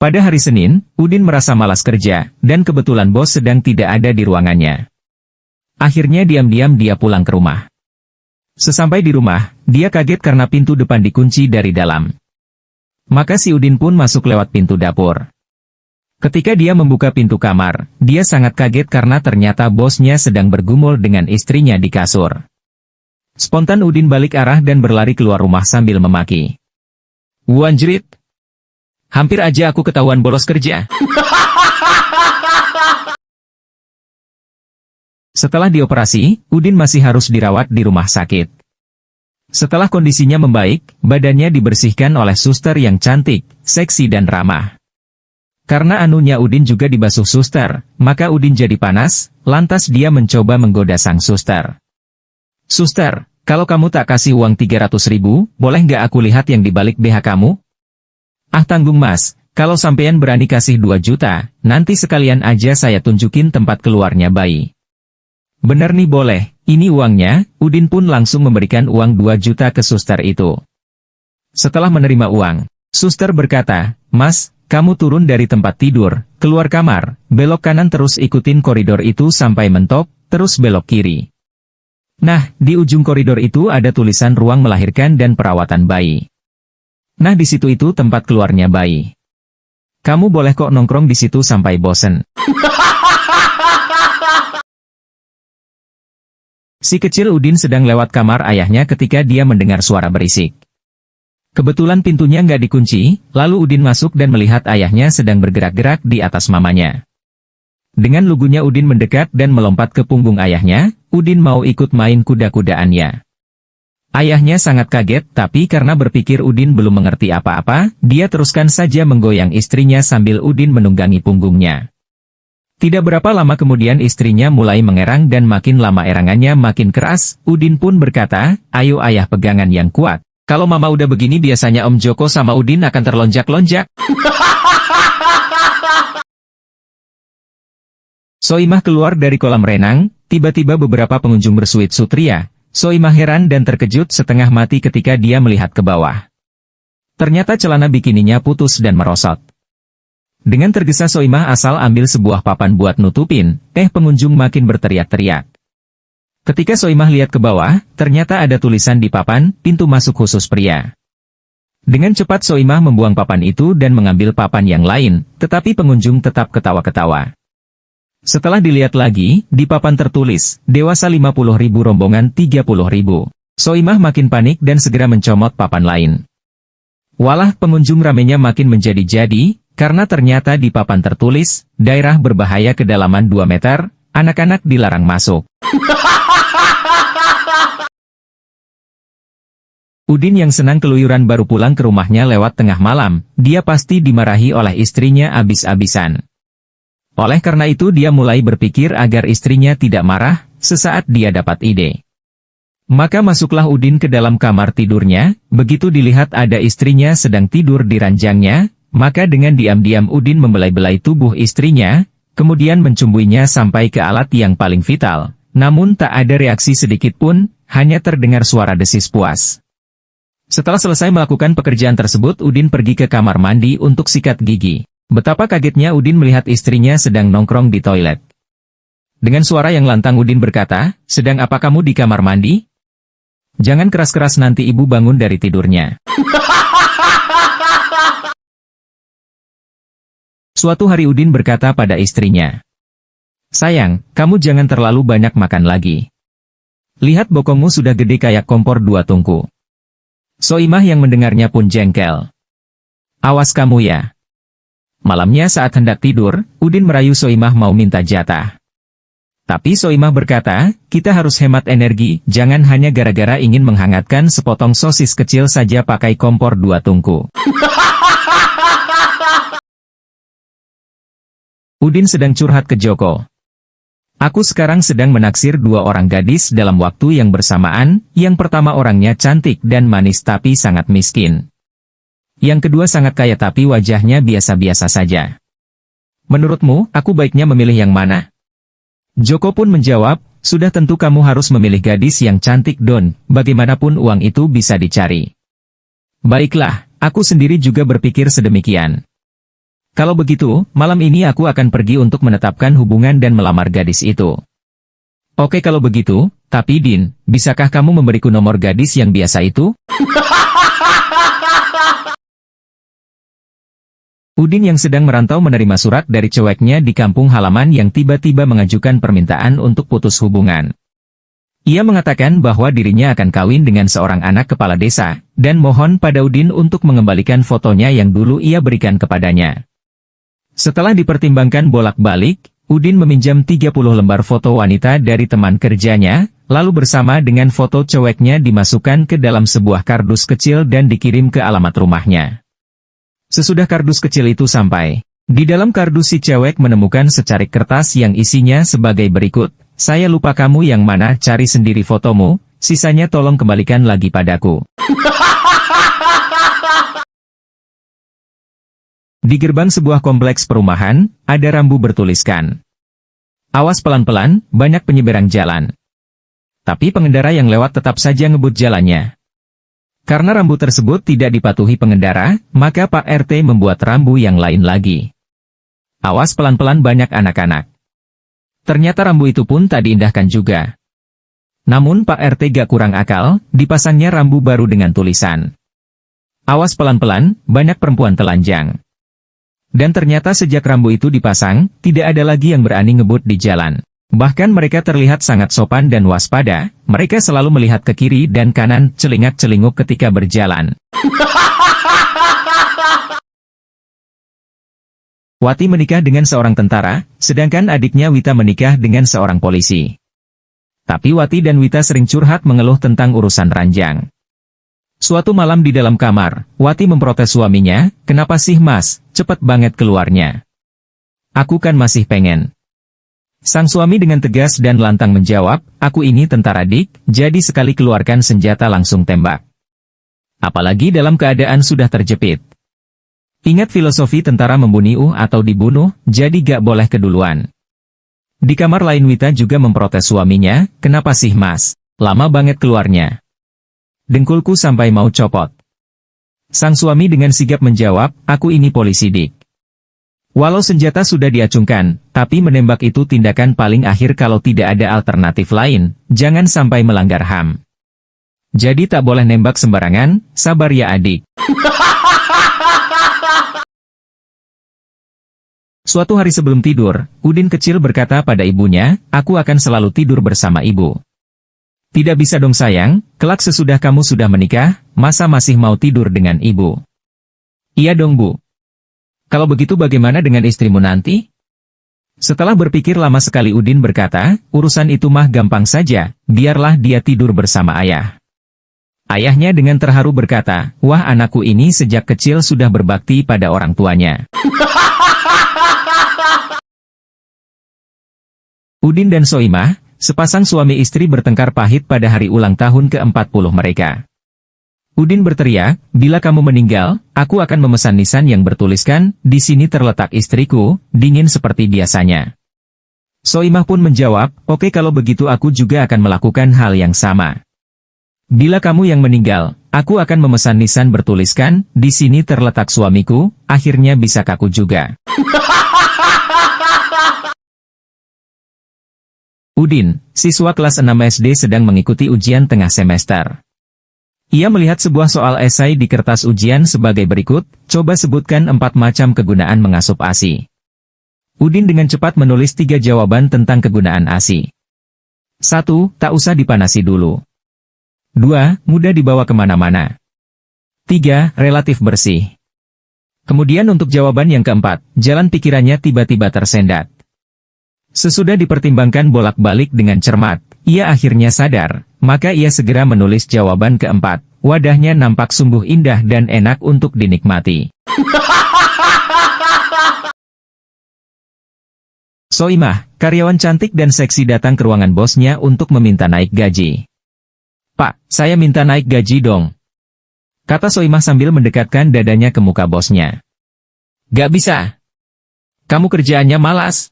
Pada hari Senin, Udin merasa malas kerja, dan kebetulan bos sedang tidak ada di ruangannya. Akhirnya diam-diam dia pulang ke rumah. Sesampai di rumah, dia kaget karena pintu depan dikunci dari dalam. Maka si Udin pun masuk lewat pintu dapur. Ketika dia membuka pintu kamar, dia sangat kaget karena ternyata bosnya sedang bergumul dengan istrinya di kasur. Spontan Udin balik arah dan berlari keluar rumah sambil memaki. "Wanjrit! Hampir aja aku ketahuan bolos kerja." Setelah dioperasi, Udin masih harus dirawat di rumah sakit. Setelah kondisinya membaik, badannya dibersihkan oleh suster yang cantik, seksi dan ramah. Karena anunya Udin juga dibasuh suster, maka Udin jadi panas, lantas dia mencoba menggoda sang suster. "Suster, kalau kamu tak kasih uang 300.000, boleh nggak aku lihat yang dibalik BH kamu?" "Ah tanggung mas, kalau sampean berani kasih 2 juta, nanti sekalian aja saya tunjukin tempat keluarnya bayi." "Bener nih boleh, ini uangnya." Udin pun langsung memberikan uang 2 juta ke suster itu. Setelah menerima uang, suster berkata, "Mas, kamu turun dari tempat tidur, keluar kamar, belok kanan terus ikutin koridor itu sampai mentok, terus belok kiri. Nah, di ujung koridor itu ada tulisan ruang melahirkan dan perawatan bayi. Nah di situ itu tempat keluarnya bayi. Kamu boleh kok nongkrong di situ sampai bosen." Si kecil Udin sedang lewat kamar ayahnya ketika dia mendengar suara berisik. Kebetulan pintunya nggak dikunci, lalu Udin masuk dan melihat ayahnya sedang bergerak-gerak di atas mamanya. Dengan lugunya Udin mendekat dan melompat ke punggung ayahnya, Udin mau ikut main kuda-kudaannya. Ayahnya sangat kaget, tapi karena berpikir Udin belum mengerti apa-apa, dia teruskan saja menggoyang istrinya sambil Udin menunggangi punggungnya. Tidak berapa lama kemudian istrinya mulai mengerang dan makin lama erangannya makin keras. Udin pun berkata, "Ayo ayah pegangan yang kuat. Kalau mama udah begini biasanya Om Joko sama Udin akan terlonjak-lonjak." Soimah keluar dari kolam renang, tiba-tiba beberapa pengunjung bersuit sutria. Soimah heran dan terkejut setengah mati ketika dia melihat ke bawah. Ternyata celana bikininya putus dan merosot. Dengan tergesa Soimah asal ambil sebuah papan buat nutupin, pengunjung makin berteriak-teriak. Ketika Soimah lihat ke bawah, ternyata ada tulisan di papan, "Pintu masuk khusus pria." Dengan cepat Soimah membuang papan itu dan mengambil papan yang lain, tetapi pengunjung tetap ketawa-ketawa. Setelah dilihat lagi, di papan tertulis, "Dewasa 50.000 rombongan 30.000. Soimah makin panik dan segera mencomot papan lain. Walah pengunjung ramenya makin menjadi-jadi, karena ternyata di papan tertulis, "Daerah berbahaya kedalaman 2 meter, anak-anak dilarang masuk." Udin yang senang keluyuran baru pulang ke rumahnya lewat tengah malam, dia pasti dimarahi oleh istrinya abis-abisan. Oleh karena itu dia mulai berpikir agar istrinya tidak marah, sesaat dia dapat ide. Maka masuklah Udin ke dalam kamar tidurnya, begitu dilihat ada istrinya sedang tidur di ranjangnya, maka dengan diam-diam Udin membelai-belai tubuh istrinya, kemudian mencumbuinya sampai ke alat yang paling vital, namun tak ada reaksi sedikit pun, hanya terdengar suara desis puas. Setelah selesai melakukan pekerjaan tersebut Udin pergi ke kamar mandi untuk sikat gigi. Betapa kagetnya Udin melihat istrinya sedang nongkrong di toilet. Dengan suara yang lantang Udin berkata, "Sedang apa kamu di kamar mandi? Jangan keras-keras nanti ibu bangun dari tidurnya." Suatu hari Udin berkata pada istrinya, "Sayang, kamu jangan terlalu banyak makan lagi. Lihat bokongmu sudah gede kayak kompor 2 tungku." Soimah yang mendengarnya pun jengkel. "Awas kamu ya." Malamnya saat hendak tidur, Udin merayu Soimah mau minta jatah. Tapi Soimah berkata, "Kita harus hemat energi, jangan hanya gara-gara ingin menghangatkan sepotong sosis kecil saja pakai kompor 2 tungku." Udin sedang curhat ke Joko. "Aku sekarang sedang menaksir 2 orang gadis dalam waktu yang bersamaan, yang pertama orangnya cantik dan manis tapi sangat miskin. Yang kedua sangat kaya tapi wajahnya biasa-biasa saja. Menurutmu, aku baiknya memilih yang mana?" Joko pun menjawab, "Sudah tentu kamu harus memilih gadis yang cantik Don, bagaimanapun uang itu bisa dicari." "Baiklah, aku sendiri juga berpikir sedemikian." Kalau begitu, malam ini aku akan pergi untuk menetapkan hubungan dan melamar gadis itu. Oke kalau begitu, tapi Din, bisakah kamu memberiku nomor gadis yang biasa itu? Udin yang sedang merantau menerima surat dari ceweknya di kampung halaman yang tiba-tiba mengajukan permintaan untuk putus hubungan. Ia mengatakan bahwa dirinya akan kawin dengan seorang anak kepala desa, dan mohon pada Udin untuk mengembalikan fotonya yang dulu ia berikan kepadanya. Setelah dipertimbangkan bolak-balik, Udin meminjam 30 lembar foto wanita dari teman kerjanya, lalu bersama dengan foto ceweknya dimasukkan ke dalam sebuah kardus kecil dan dikirim ke alamat rumahnya. Sesudah kardus kecil itu sampai, di dalam kardus si cewek menemukan secarik kertas yang isinya sebagai berikut. Saya lupa kamu yang mana, cari sendiri fotomu, sisanya tolong kembalikan lagi padaku. Di gerbang sebuah kompleks perumahan, ada rambu bertuliskan, "Awas pelan-pelan, banyak penyeberang jalan." Tapi pengendara yang lewat tetap saja ngebut jalannya. Karena rambu tersebut tidak dipatuhi pengendara, maka Pak RT membuat rambu yang lain lagi. "Awas pelan-pelan, banyak anak-anak." Ternyata rambu itu pun tak diindahkan juga. Namun Pak RT gak kurang akal, dipasangnya rambu baru dengan tulisan, "Awas pelan-pelan, banyak perempuan telanjang." Dan ternyata sejak rambu itu dipasang, tidak ada lagi yang berani ngebut di jalan. Bahkan mereka terlihat sangat sopan dan waspada, mereka selalu melihat ke kiri dan kanan, celingak-celinguk ketika berjalan. Wati menikah dengan seorang tentara, sedangkan adiknya Wita menikah dengan seorang polisi. Tapi Wati dan Wita sering curhat mengeluh tentang urusan ranjang. Suatu malam di dalam kamar, Wati memprotes suaminya, "Kenapa sih mas, cepet banget keluarnya? Aku kan masih pengen." Sang suami dengan tegas dan lantang menjawab, "Aku ini tentara dik, jadi sekali keluarkan senjata langsung tembak. Apalagi dalam keadaan sudah terjepit. Ingat filosofi tentara membunuh atau dibunuh, jadi gak boleh keduluan." Di kamar lain Wita juga memprotes suaminya, "Kenapa sih mas, lama banget keluarnya? Dengkulku sampai mau copot." Sang suami dengan sigap menjawab, "Aku ini polisi dik. Walau senjata sudah diacungkan, tapi menembak itu tindakan paling akhir kalau tidak ada alternatif lain, jangan sampai melanggar HAM. Jadi tak boleh nembak sembarangan, sabar ya adik." Suatu hari sebelum tidur, Udin kecil berkata pada ibunya, "Aku akan selalu tidur bersama ibu." "Tidak bisa dong sayang, kelak sesudah kamu sudah menikah, masa masih mau tidur dengan ibu?" "Iya dong bu." "Kalau begitu bagaimana dengan istrimu nanti?" Setelah berpikir lama sekali Udin berkata, "Urusan itu mah gampang saja, biarlah dia tidur bersama ayah." Ayahnya dengan terharu berkata, "Wah anakku ini sejak kecil sudah berbakti pada orang tuanya." Udin dan Soimah, sepasang suami istri bertengkar pahit pada hari ulang tahun ke-40 mereka. Udin berteriak, "Bila kamu meninggal, aku akan memesan nisan yang bertuliskan, 'Di sini terletak istriku, dingin seperti biasanya.'" Soimah pun menjawab, "Oke kalau begitu aku juga akan melakukan hal yang sama. Bila kamu yang meninggal, aku akan memesan nisan bertuliskan, 'Di sini terletak suamiku, akhirnya bisa kaku juga.'" Udin, siswa kelas 6 SD sedang mengikuti ujian tengah semester. Ia melihat sebuah soal esai di kertas ujian sebagai berikut, "Coba sebutkan 4 macam kegunaan mengasup ASI." Udin dengan cepat menulis 3 jawaban tentang kegunaan ASI. 1. Tak usah dipanasi dulu. 2. Mudah dibawa kemana-mana. 3. Relatif bersih. Kemudian untuk jawaban yang keempat, jalan pikirannya tiba-tiba tersendat. Sesudah dipertimbangkan bolak-balik dengan cermat, ia akhirnya sadar, maka ia segera menulis jawaban keempat. Wadahnya nampak sungguh indah dan enak untuk dinikmati. Soimah, karyawan cantik dan seksi datang ke ruangan bosnya untuk meminta naik gaji. "Pak, saya minta naik gaji dong," kata Soimah sambil mendekatkan dadanya ke muka bosnya. "Gak bisa. Kamu kerjaannya malas.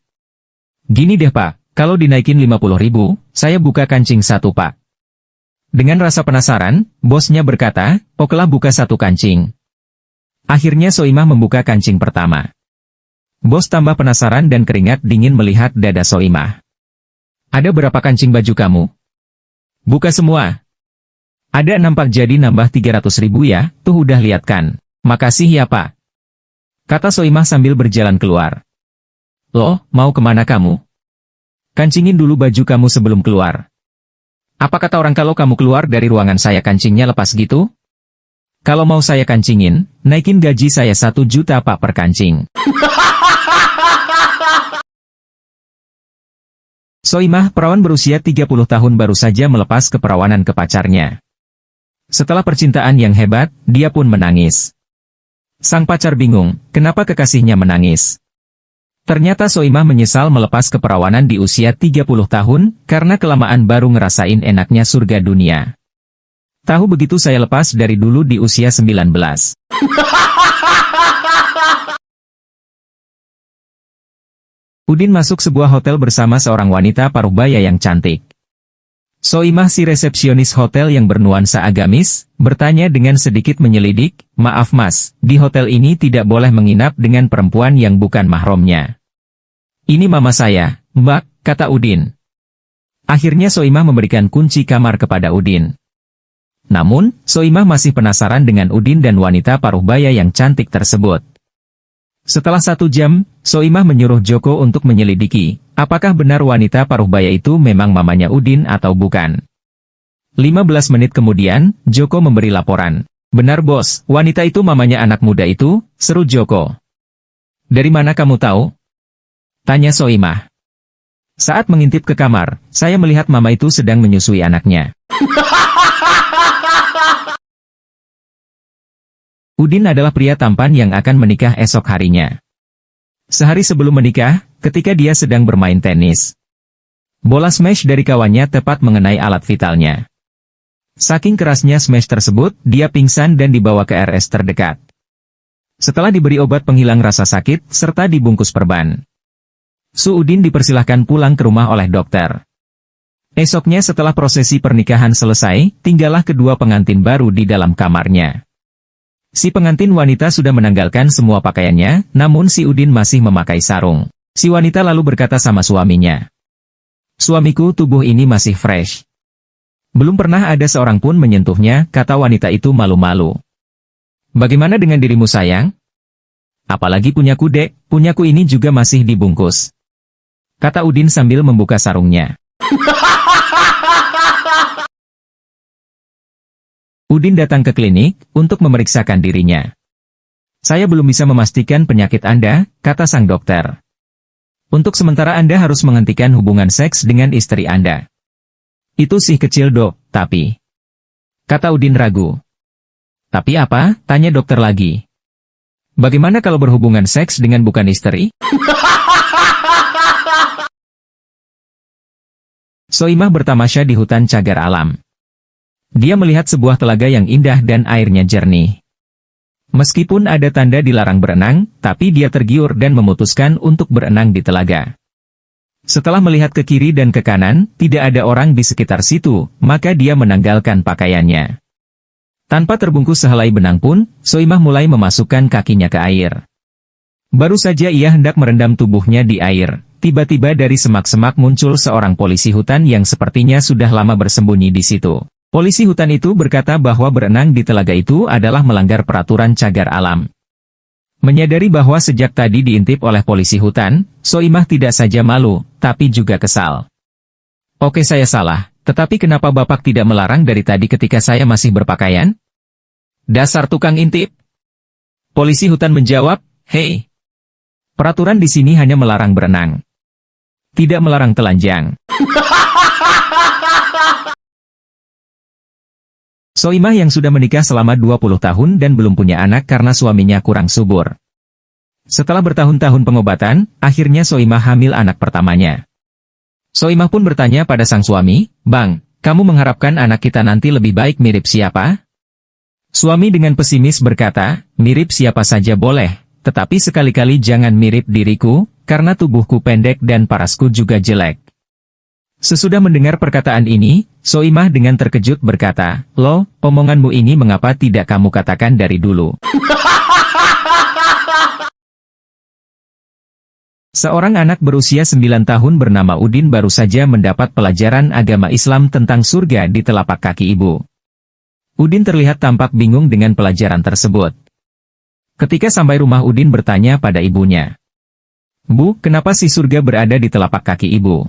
Gini deh pak, kalau dinaikin 50.000, saya buka kancing 1 pak." Dengan rasa penasaran, bosnya berkata, "Okelah buka 1 kancing." Akhirnya Soimah membuka kancing pertama. Bos tambah penasaran dan keringat dingin melihat dada Soimah. Ada berapa kancing baju kamu? Buka semua. Ada 6 pak, jadi nambah 300.000 ya, tuh udah lihat kan. Makasih ya pak. Kata Soimah sambil berjalan keluar. Loh, mau kemana kamu? Kancingin dulu baju kamu sebelum keluar. Apa kata orang kalau kamu keluar dari ruangan saya kancingnya lepas gitu? Kalau mau saya kancingin, naikin gaji saya 1 juta pak per kancing. Soimah, perawan berusia 30 tahun baru saja melepas keperawanan ke pacarnya. Setelah percintaan yang hebat, dia pun menangis. Sang pacar bingung, kenapa kekasihnya menangis. Ternyata Soimah menyesal melepas keperawanan di usia 30 tahun, karena kelamaan baru ngerasain enaknya surga dunia. Tahu begitu saya lepas dari dulu di usia 19. Udin masuk sebuah hotel bersama seorang wanita paruhbaya yang cantik. Soimah, si resepsionis hotel yang bernuansa agamis, bertanya dengan sedikit menyelidik, "Maaf mas, di hotel ini tidak boleh menginap dengan perempuan yang bukan mahramnya." "Ini mama saya, mbak," kata Udin. Akhirnya Soimah memberikan kunci kamar kepada Udin. Namun, Soimah masih penasaran dengan Udin dan wanita paruhbaya yang cantik tersebut. Setelah 1 jam, Soimah menyuruh Joko untuk menyelidiki, apakah benar wanita paruhbaya itu memang mamanya Udin atau bukan. 15 menit kemudian, Joko memberi laporan. "Benar bos, wanita itu mamanya anak muda itu," seru Joko. "Dari mana kamu tahu?" tanya Soimah. "Saat mengintip ke kamar, saya melihat mama itu sedang menyusui anaknya." Udin adalah pria tampan yang akan menikah esok harinya. Sehari sebelum menikah, ketika dia sedang bermain tenis, bola smash dari kawannya tepat mengenai alat vitalnya. Saking kerasnya smash tersebut, dia pingsan dan dibawa ke RS terdekat. Setelah diberi obat penghilang rasa sakit, serta dibungkus perban, Udin dipersilahkan pulang ke rumah oleh dokter. Esoknya setelah prosesi pernikahan selesai, tinggallah kedua pengantin baru di dalam kamarnya. Si pengantin wanita sudah menanggalkan semua pakaiannya, namun si Udin masih memakai sarung. Si wanita lalu berkata sama suaminya, "Suamiku, tubuh ini masih fresh. Belum pernah ada seorang pun menyentuhnya," kata wanita itu malu-malu. "Bagaimana dengan dirimu sayang? Apalagi punyaku dek, punyaku ini juga masih dibungkus," kata Udin sambil membuka sarungnya. Udin datang ke klinik untuk memeriksakan dirinya. "Saya belum bisa memastikan penyakit Anda," kata sang dokter. "Untuk sementara Anda harus menghentikan hubungan seks dengan istri Anda." "Itu sih kecil dok, tapi..." kata Udin ragu. "Tapi apa?" tanya dokter lagi. "Bagaimana kalau berhubungan seks dengan bukan istri?" Soimah bertamasya di hutan cagar alam. Dia melihat sebuah telaga yang indah dan airnya jernih. Meskipun ada tanda dilarang berenang, tapi dia tergiur dan memutuskan untuk berenang di telaga. Setelah melihat ke kiri dan ke kanan, tidak ada orang di sekitar situ, maka dia menanggalkan pakaiannya. Tanpa terbungkus sehelai benang pun, Soimah mulai memasukkan kakinya ke air. Baru saja ia hendak merendam tubuhnya di air, tiba-tiba dari semak-semak muncul seorang polisi hutan yang sepertinya sudah lama bersembunyi di situ. Polisi hutan itu berkata bahwa berenang di telaga itu adalah melanggar peraturan cagar alam. Menyadari bahwa sejak tadi diintip oleh polisi hutan, Soimah tidak saja malu, tapi juga kesal. "Oke, saya salah, tetapi kenapa Bapak tidak melarang dari tadi ketika saya masih berpakaian?" "Dasar tukang intip!" Polisi hutan menjawab, "Hei, peraturan di sini hanya melarang berenang, tidak melarang telanjang." Soimah yang sudah menikah selama 20 tahun dan belum punya anak karena suaminya kurang subur. Setelah bertahun-tahun pengobatan, akhirnya Soimah hamil anak pertamanya. Soimah pun bertanya pada sang suami, "Bang, kamu mengharapkan anak kita nanti lebih baik mirip siapa?" Suami dengan pesimis berkata, "Mirip siapa saja boleh, tetapi sekali-kali jangan mirip diriku, karena tubuhku pendek dan parasku juga jelek." Sesudah mendengar perkataan ini, Soimah dengan terkejut berkata, "Loh, omonganmu ini mengapa tidak kamu katakan dari dulu?" Seorang anak berusia 9 tahun bernama Udin baru saja mendapat pelajaran agama Islam tentang surga di telapak kaki ibu. Udin terlihat tampak bingung dengan pelajaran tersebut. Ketika sampai rumah Udin bertanya pada ibunya, "Bu, kenapa si surga berada di telapak kaki ibu?"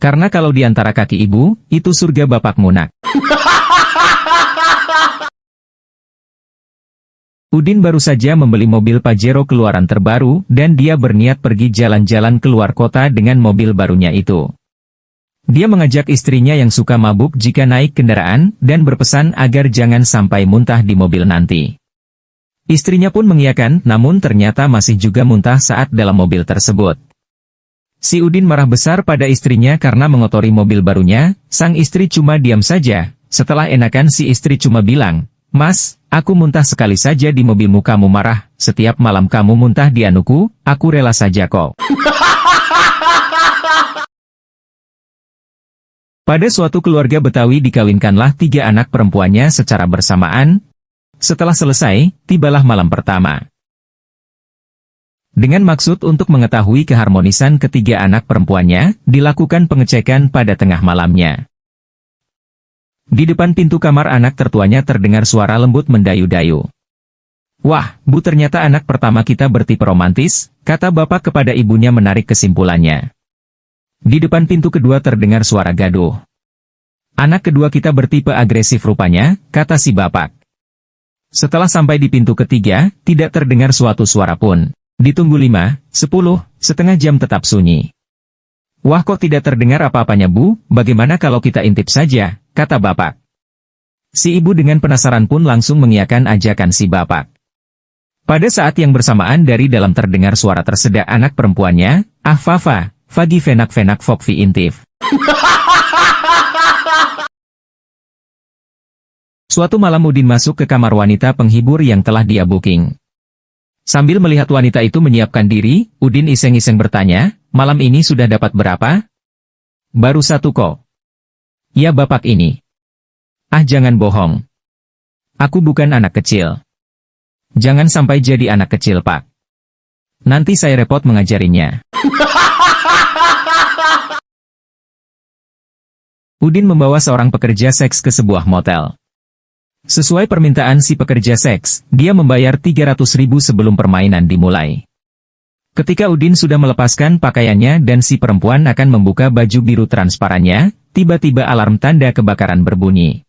"Karena kalau di antara kaki ibu, itu surga bapakmu nak." Udin baru saja membeli mobil Pajero keluaran terbaru dan dia berniat pergi jalan-jalan keluar kota dengan mobil barunya itu. Dia mengajak istrinya yang suka mabuk jika naik kendaraan dan berpesan agar jangan sampai muntah di mobil nanti. Istrinya pun mengiyakan, namun ternyata masih juga muntah saat dalam mobil tersebut. Si Udin marah besar pada istrinya karena mengotori mobil barunya. Sang istri cuma diam saja. Setelah enakan si istri cuma bilang, "Mas, aku muntah sekali saja di mobilmu kamu marah, setiap malam kamu muntah di anuku, aku rela saja kok." Pada suatu keluarga Betawi dikawinkanlah 3 anak perempuannya secara bersamaan. Setelah selesai, tibalah malam pertama. Dengan maksud untuk mengetahui keharmonisan ketiga anak perempuannya, dilakukan pengecekan pada tengah malamnya. Di depan pintu kamar anak tertuanya terdengar suara lembut mendayu-dayu. "Wah, Bu, ternyata anak pertama kita bertipe romantis," kata bapak kepada ibunya menarik kesimpulannya. Di depan pintu kedua terdengar suara gaduh. "Anak kedua kita bertipe agresif rupanya," kata si bapak. Setelah sampai di pintu ketiga, tidak terdengar suatu suara pun. Ditunggu 5, 10, setengah jam tetap sunyi. "Wah, kok tidak terdengar apa-apanya Bu, bagaimana kalau kita intip saja?" kata bapak. Si ibu dengan penasaran pun langsung mengiyakan ajakan si bapak. Pada saat yang bersamaan dari dalam terdengar suara tersedak anak perempuannya, "Ah Fafa, Fagi fenak-fenak Fokvi intip." Suatu malam Udin masuk ke kamar wanita penghibur yang telah dia booking. Sambil melihat wanita itu menyiapkan diri, Udin iseng-iseng bertanya, "Malam ini sudah dapat berapa?" "Baru 1 kok." "Ya bapak ini." "Ah jangan bohong. Aku bukan anak kecil." "Jangan sampai jadi anak kecil pak. Nanti saya repot mengajarinya." Udin membawa seorang pekerja seks ke sebuah motel. Sesuai permintaan si pekerja seks, dia membayar 300.000 sebelum permainan dimulai. Ketika Udin sudah melepaskan pakaiannya dan si perempuan akan membuka baju biru transparannya, tiba-tiba alarm tanda kebakaran berbunyi.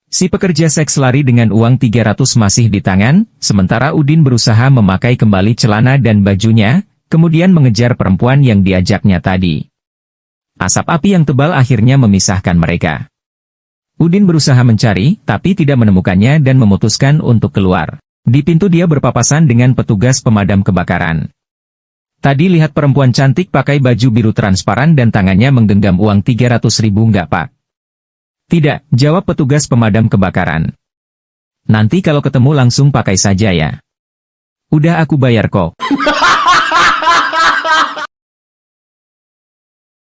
Si pekerja seks lari dengan uang 300 masih di tangan, sementara Udin berusaha memakai kembali celana dan bajunya, kemudian mengejar perempuan yang diajaknya tadi. Asap api yang tebal akhirnya memisahkan mereka. Udin berusaha mencari, tapi tidak menemukannya dan memutuskan untuk keluar. Di pintu dia berpapasan dengan petugas pemadam kebakaran. "Tadi lihat perempuan cantik pakai baju biru transparan dan tangannya menggenggam uang 300.000 enggak pak?" "Tidak," jawab petugas pemadam kebakaran. "Nanti kalau ketemu langsung pakai saja ya." "Udah aku bayar kok."